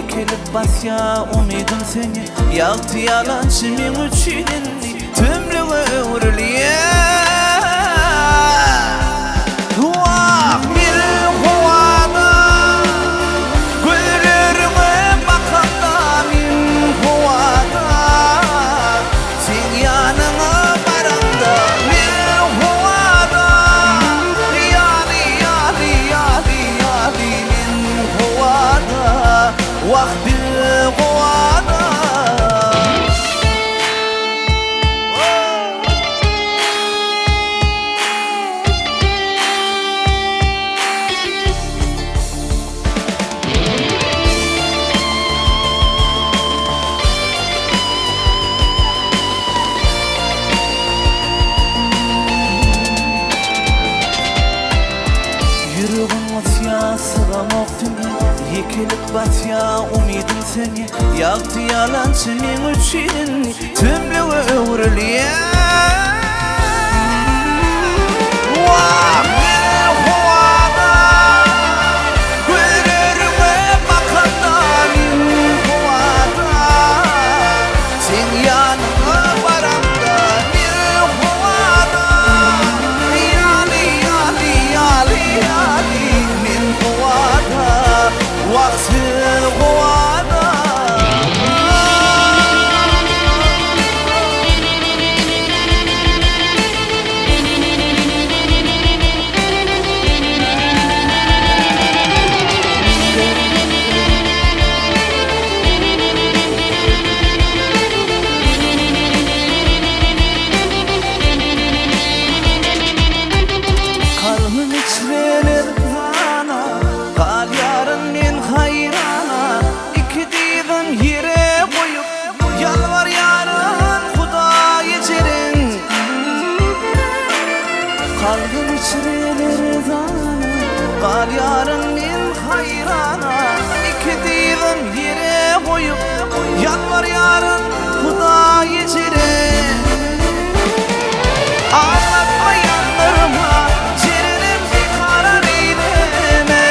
Yekilip basya umidim seni Yaktı yalancı min üçünni Tümlüğü uğurliye Vah bir huvada Güllerime bakanda min huvada Sen yanına baranda bir huvada Yali yali yali yali min huvada Vah bir huvada Yekilip batya umidim seni Yaktı yalancı min üçünni Tümlüğü uğurliye Vah bir huvada Güllerime bakanda min huvada Sen yanına baranda bir huvada Yali yali yali yali min huvada Vakti huvada Kalbim içlenir bana Kal yarın min hayrana İki divim yere koyup Yalvar yarın Huda geçerin Kalbim içlenir bana Kal yarın min hayrana İki divim yere koyup Yalvar yarın Huda geçerin Ağlatma yanlarıma Cirenim bir karar eyleme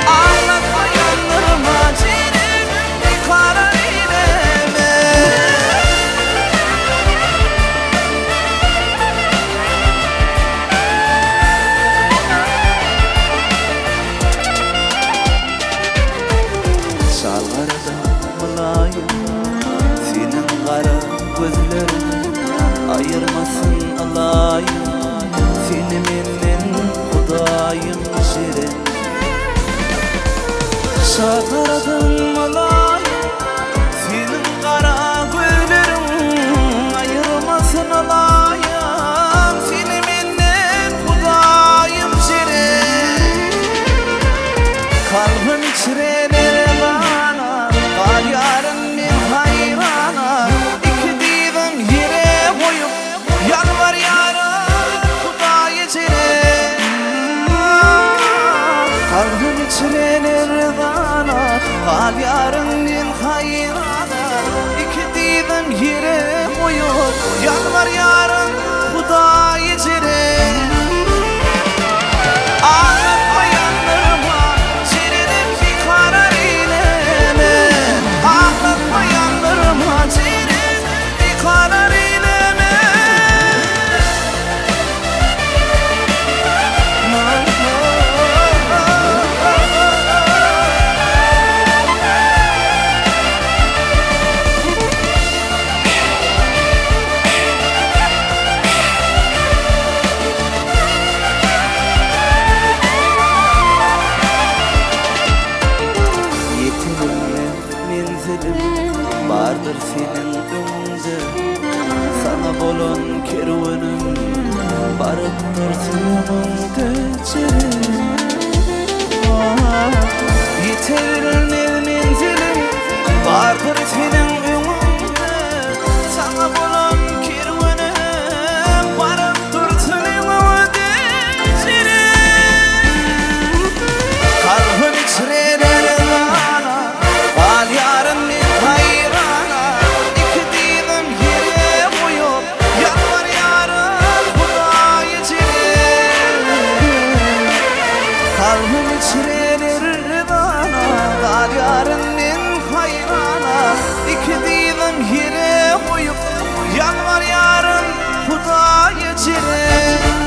Ağlatma yanlarıma Cirenim bir karar eyleme Şalvarda mulayim Senin kara gözlerin Ayırmasın alayım Seni menden Hudayım şirin Şakaradım alayım Senin kara güllerin Ayırmasın alayım Seni menden Hudayım şirin Kalbim içreler bana Kal yarın min hayrana İki divim yere koyup Yalvar yarın Huda geçerin Kalbim içreler bana Kal yarın min hayrana İki divim yere koyup Yalvar yarın Huda geçerin Ağlatma yanlarıma Cirenim bir karar eyleme Ağlatma yanlarıma Cirenim bir karar eyleme Vardır senin önünde Sana bolon kervanın Barıp dursun önünde Yeter menzilim Vardır senin önünde Sana bolon kervanın Barıp dursun önünde Kalbim içreler bana Kal yarın min hayrana İki divim yere koyup Yalvar yarın Huda geçerin Kalbim içreler bana Kal خدای جره